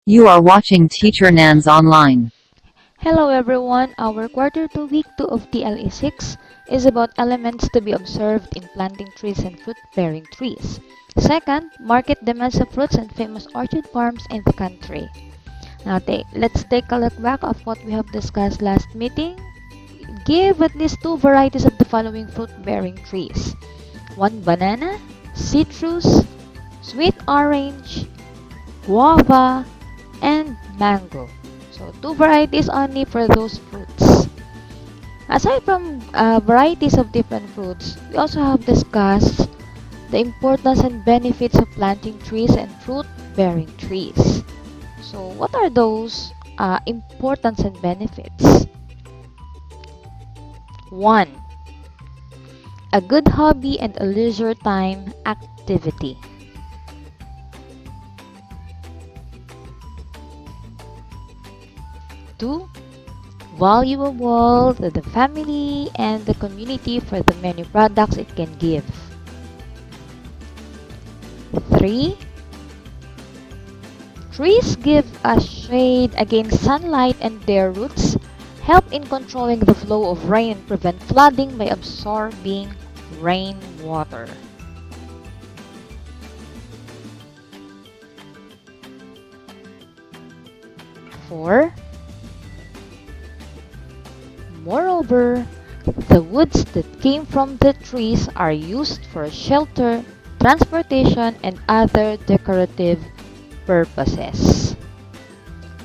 You are watching Teacher Nan's Online. Hello everyone, our quarter 2 week 2 of TLE 6 is about elements to be observed in planting trees and fruit-bearing trees. Second, market demands of fruits and famous orchard farms in the country. Now let's take a look back of what we have discussed last meeting. Give at least two varieties of the following fruit-bearing trees. One banana, citrus, sweet orange, guava, and mango. So two varieties only for those fruits. Aside from varieties of different fruits, we also have discussed the importance and benefits of planting trees and fruit-bearing trees. So what are those importance and benefits? 1. A good hobby and a leisure time activity. 2. Valuable to the family and the community for the many products it can give. 3. Trees give us shade against sunlight and their roots help in controlling the flow of rain and prevent flooding by absorbing rainwater. 4. Moreover, the woods that came from the trees are used for shelter, transportation, and other decorative purposes.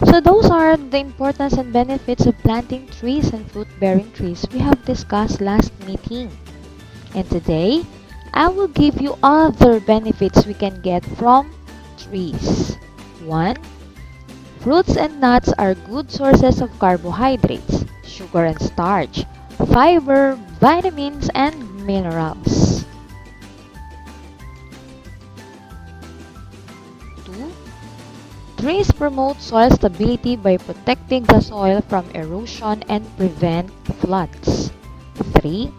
So those are the importance and benefits of planting trees and fruit-bearing trees we have discussed last meeting. And today, I will give you other benefits we can get from trees. 1. Fruits and nuts are good sources of carbohydrates, sugar and starch, fiber, vitamins, and minerals. 2. Trees promote soil stability by protecting the soil from erosion and prevent floods. 3.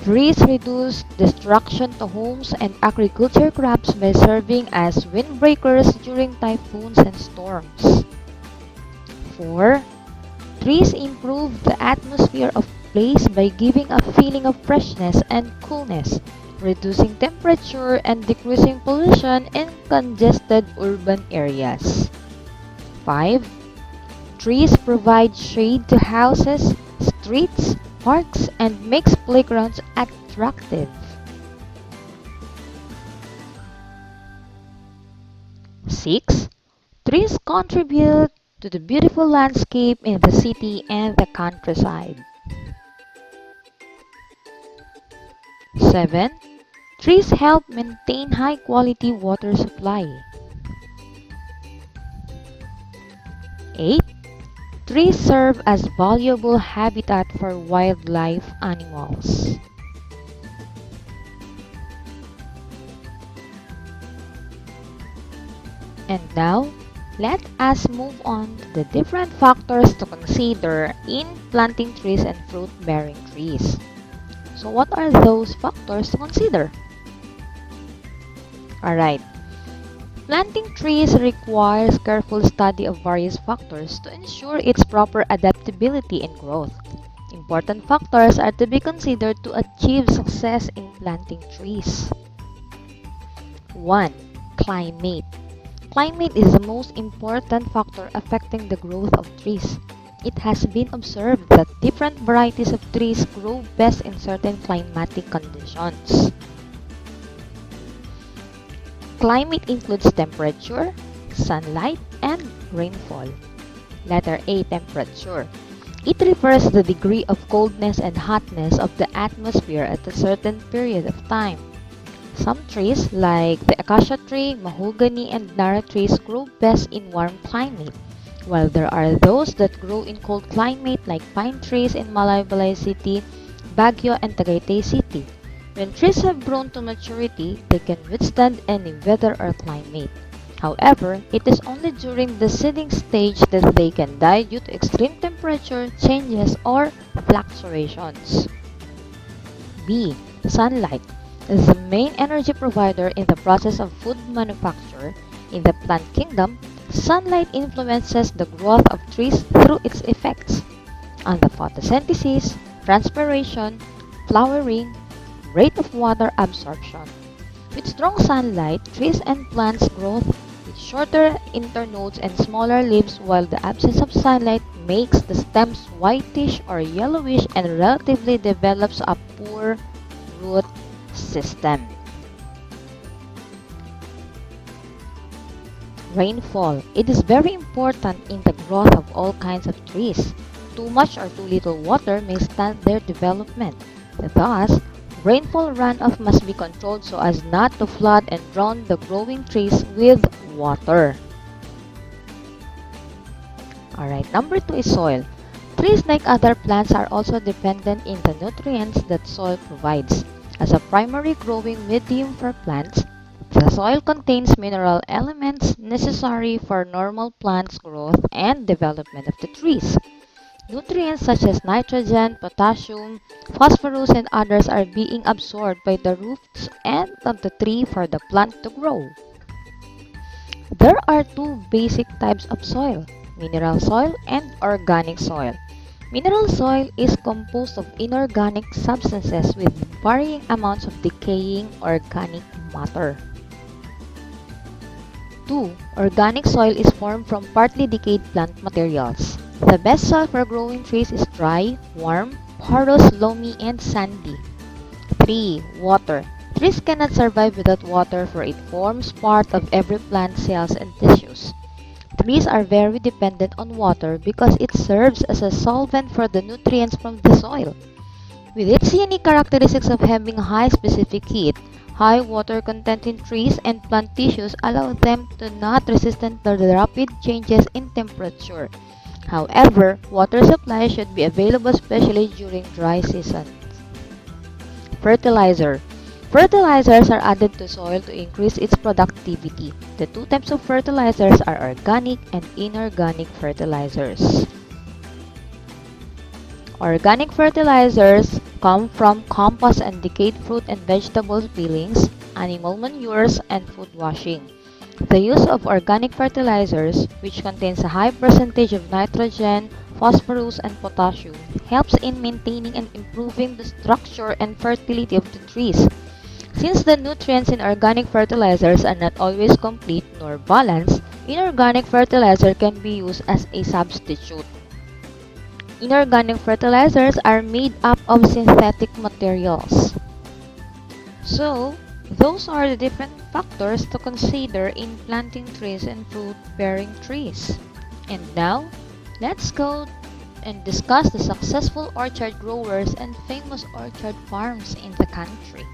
Trees reduce destruction to homes and agriculture crops by serving as windbreakers during typhoons and storms. 4. Trees improve the atmosphere of a place by giving a feeling of freshness and coolness, reducing temperature and decreasing pollution in congested urban areas. 5. Trees provide shade to houses, streets, parks, and makes playgrounds attractive. 6. Trees contribute to the beautiful landscape in the city and the countryside. 7. Trees help maintain high-quality water supply. 8. Trees serve as valuable habitat for wildlife animals. And now, let us move on to the different factors to consider in planting trees and fruit-bearing trees. So what are those factors to consider? Alright, planting trees requires careful study of various factors to ensure its proper adaptability and growth. Important factors are to be considered to achieve success in planting trees. 1. Climate. Climate is the most important factor affecting the growth of trees. It has been observed that different varieties of trees grow best in certain climatic conditions. Climate includes temperature, sunlight, and rainfall. Letter A. Temperature. It refers to the degree of coldness and hotness of the atmosphere at a certain period of time. Some trees, like the acacia tree, mahogany, and narrow trees, grow best in warm climate, while there are those that grow in cold climate like pine trees in Malaybalay City, Baguio, and Tagaytay City. When trees have grown to maturity, they can withstand any weather or climate. However, it is only during the seeding stage that they can die due to extreme temperature changes or fluctuations. B. Sunlight is the main energy provider in the process of food manufacture. In the plant kingdom, Sunlight influences the growth of trees through its effects on the photosynthesis, transpiration, flowering, rate of water absorption. With strong sunlight, trees and plants grow with shorter internodes and smaller leaves, while the absence of sunlight makes the stems whitish or yellowish and relatively develops a poor root system. Rainfall. It is very important in the growth of all kinds of trees. Too much or too little water may stunt their development. Thus, rainfall runoff must be controlled so as not to flood and drown the growing trees with water. Alright, number 2 is soil. Trees, like other plants, are also dependent in the nutrients that soil provides. As a primary growing medium for plants, the soil contains mineral elements necessary for normal plants' growth and development of the trees. Nutrients such as nitrogen, potassium, phosphorus, and others are being absorbed by the roots and of the tree for the plant to grow. There are two basic types of soil: mineral soil and organic soil. Mineral soil is composed of inorganic substances with varying amounts of decaying organic matter. 2. Organic soil is formed from partly decayed plant materials. The best soil for growing trees is dry, warm, porous, loamy, and sandy. 3. Water. Trees cannot survive without water, for it forms part of every plant cells and tissues. Trees are very dependent on water because it serves as a solvent for the nutrients from the soil. With its unique characteristics of having high specific heat, high water content in trees and plant tissues allow them to not resistant to the rapid changes in temperature. However, water supply should be available especially during dry seasons. Fertilizer. Fertilizers are added to soil to increase its productivity. The two types of fertilizers are organic and inorganic fertilizers. Organic fertilizers come from compost and decayed fruit and vegetable peelings, animal manures, and food washing. The use of organic fertilizers, which contains a high percentage of nitrogen, phosphorus, and potassium, helps in maintaining and improving the structure and fertility of the trees. Since the nutrients in organic fertilizers are not always complete nor balanced, inorganic fertilizer can be used as a substitute. Inorganic fertilizers are made up of synthetic materials. So, those are the different factors to consider in planting trees and fruit-bearing trees. And now, let's go and discuss the successful orchard growers and famous orchard farms in the country.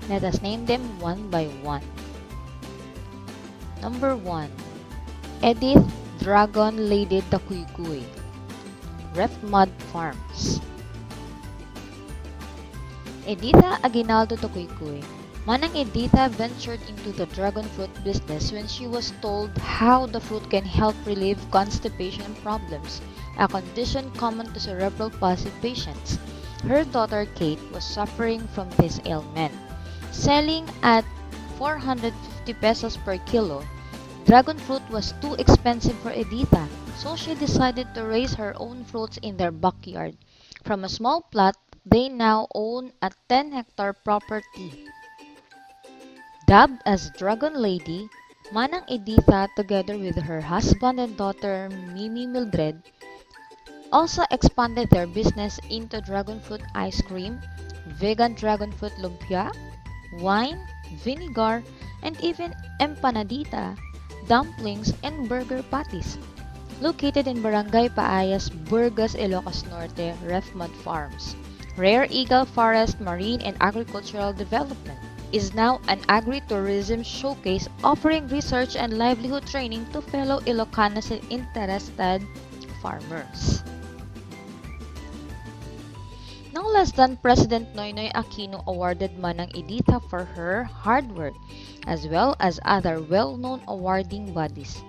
Let us name them one by one. Number 1. Edith Dragon Lady Takuykuy, Ref Mud Farms. Editha Aguinaldo Takuykuy. Manang Editha ventured into the dragon fruit business when she was told how the fruit can help relieve constipation problems, a condition common to cerebral palsy patients. Her daughter Kate was suffering from this ailment. Selling at 450 pesos per kilo, dragon fruit was too expensive for Editha, so she decided to raise her own fruits in their backyard. From a small plot, they now own a 10-hectare property. Dubbed as Dragon Lady, Manang Editha, together with her husband and daughter Mimi Mildred, also expanded their business into dragon fruit ice cream, vegan dragon fruit lumpia, wine, vinegar, and even empanadita, dumplings, and burger patties. Located in Barangay Paayas, Burgas, Ilocos Norte, Ref Mud Farms, Rare Eagle Forest, Marine, and Agricultural Development, is now an agri-tourism showcase offering research and livelihood training to fellow Ilocanos and interested farmers. No less than President Noynoy Aquino awarded Manang Editha for her hard work, as well as other well-known awarding bodies.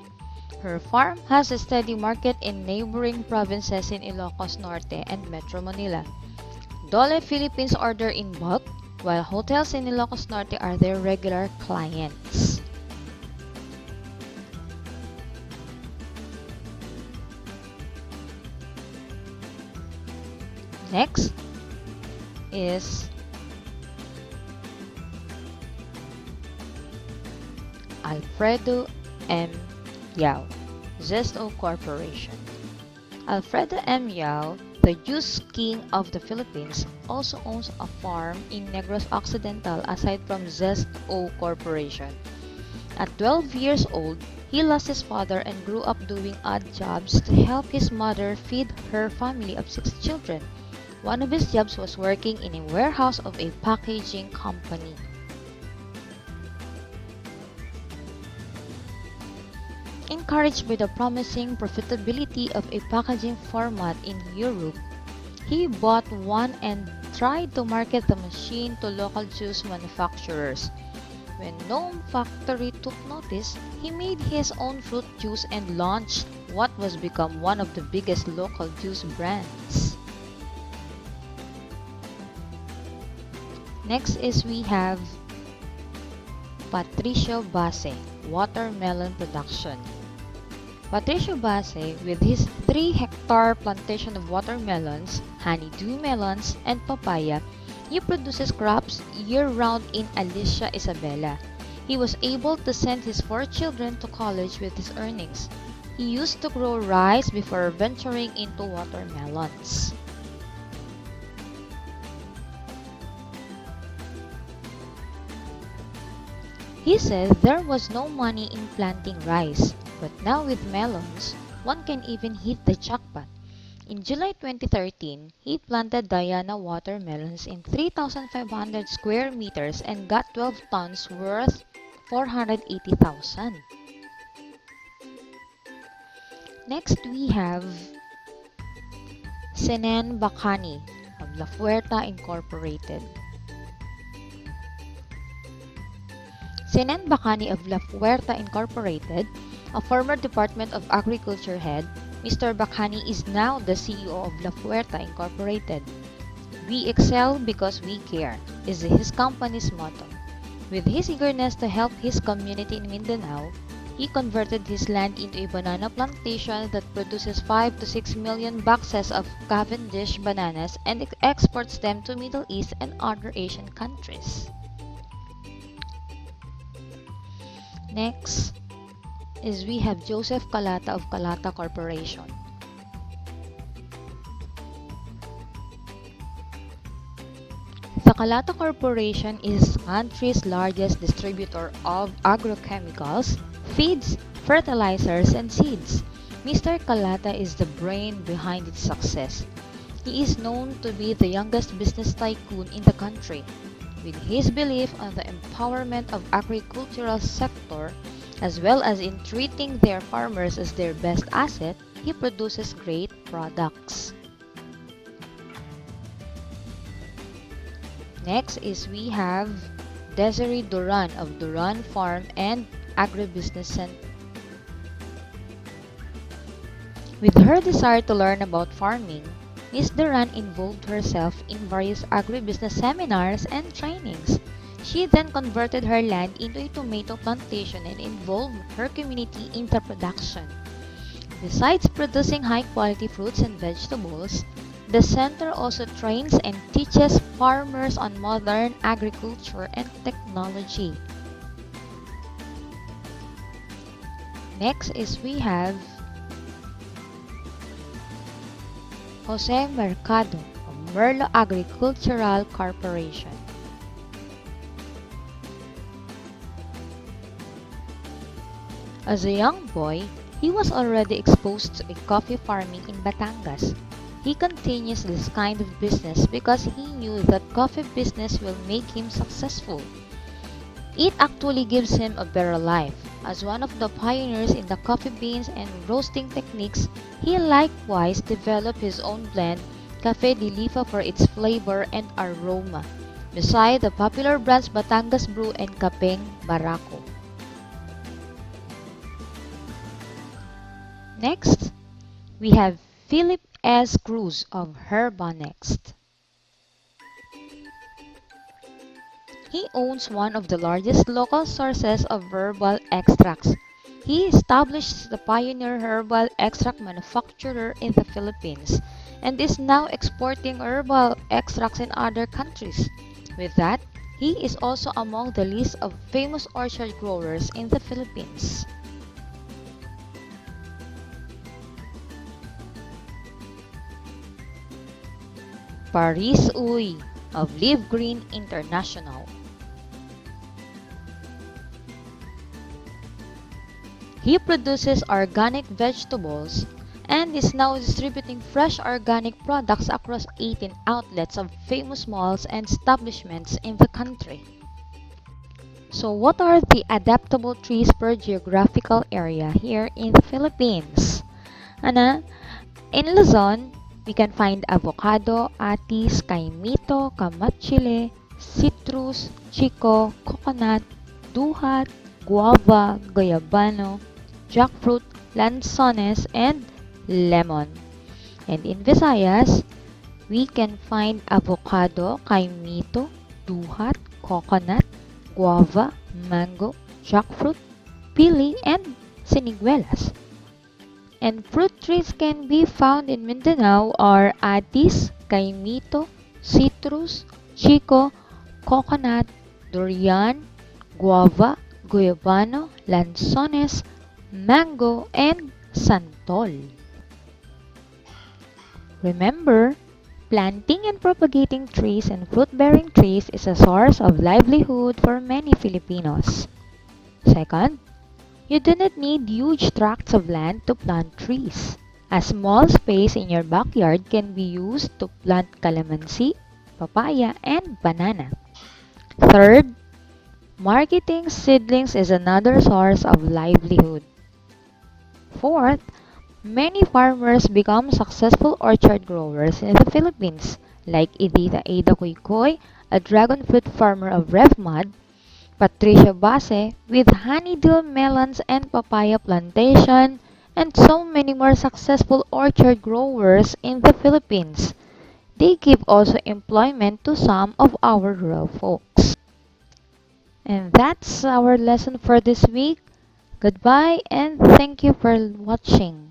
Her farm has a steady market in neighboring provinces in Ilocos Norte and Metro Manila. Dole Philippines order in bulk, while hotels in Ilocos Norte are their regular clients. Next is Alfredo M. Yao, Zesto Corporation. Alfredo M. Yao, the juice king of the Philippines, also owns a farm in Negros Occidental aside from Zesto Corporation. At 12 years old, he lost his father and grew up doing odd jobs to help his mother feed her family of 6 children. One of his jobs was working in a warehouse of a packaging company. Encouraged by the promising profitability of a packaging format in Europe, he bought one and tried to market the machine to local juice manufacturers. When no factory took notice, he made his own fruit juice and launched what was become one of the biggest local juice brands. Next is we have Patricio Base, watermelon production. Patricio Base, with his 3-hectare plantation of watermelons, honeydew melons, and papaya, he produces crops year-round in Alicia, Isabela. He was able to send his 4 children to college with his earnings. He used to grow rice before venturing into watermelons. He said there was no money in planting rice, but now with melons, one can even hit the jackpot. In July 2013, he planted Diana watermelons in 3,500 square meters and got 12 tons worth 480,000. Next, we have Senen Bacani of La Fuerta Incorporated. Senen Bacani of La Fuerta Incorporated, a former Department of Agriculture head, Mr. Bacani is now the CEO of La Fuerta Incorporated. "We excel because we care" is his company's motto. With his eagerness to help his community in Mindanao, he converted his land into a banana plantation that produces 5 to 6 million boxes of Cavendish bananas and exports them to Middle East and other Asian countries. Next is we have Joseph Calata of Calata Corporation. The Calata Corporation is the country's largest distributor of agrochemicals, feeds, fertilizers, and seeds. Mr. Calata is the brain behind its success. He is known to be the youngest business tycoon in the country. With his belief on the empowerment of agricultural sector, as well as in treating their farmers as their best asset, he produces great products. Next is we have Desiree Duran of Duran Farm and Agribusiness Center. With her desire to learn about farming, Ms. Duran involved herself in various agribusiness seminars and trainings. She then converted her land into a tomato plantation and involved her community in the production. Besides producing high-quality fruits and vegetables, the center also trains and teaches farmers on modern agriculture and technology. Next is we have Jose Mercado of Merlo Agricultural Corporation. As a young boy, he was already exposed to coffee farming in Batangas. He continues this kind of business because he knew that coffee business will make him successful. It actually gives him a better life. As one of the pioneers in the coffee beans and roasting techniques, he likewise developed his own blend, Café de Lifa, for its flavor and aroma, beside the popular brands Batangas Brew and Kapeng Barako. Next, we have Philip S. Cruz of Herbanext. He owns one of the largest local sources of herbal extracts. He established the pioneer herbal extract manufacturer in the Philippines and is now exporting herbal extracts in other countries. With that, he is also among the list of famous orchard growers in the Philippines. Paris Uy of Live Green International. He produces organic vegetables and is now distributing fresh organic products across 18 outlets of famous malls and establishments in the country. So what are the adaptable trees per geographical area here in the Philippines? Ana, in Luzon, we can find avocado, atis, kaimito, kamatsile, citrus, chico, coconut, duhat, guava, goyabano, jackfruit, lanzones, and lemon. And in Visayas, we can find avocado, kaimito, duhat, coconut, guava, mango, jackfruit, pili, and siniguelas. And fruit trees can be found in Mindanao are atis, kaimito, citrus, chico, coconut, durian, guava, guyabano, lanzones, mango, and santol. Remember, planting and propagating trees and fruit-bearing trees is a source of livelihood for many Filipinos. Second, you do not need huge tracts of land to plant trees. A small space in your backyard can be used to plant calamansi, papaya, and banana. Third, marketing seedlings is another source of livelihood. Fourth, many farmers become successful orchard growers in the Philippines, like Edita Ada Kuykoy, a dragon fruit farmer of RevMud, Patricia Base with honeydew melons and papaya plantation, and so many more successful orchard growers in the Philippines. They give also employment to some of our rural folks. And that's our lesson for this week. Goodbye and thank you for watching.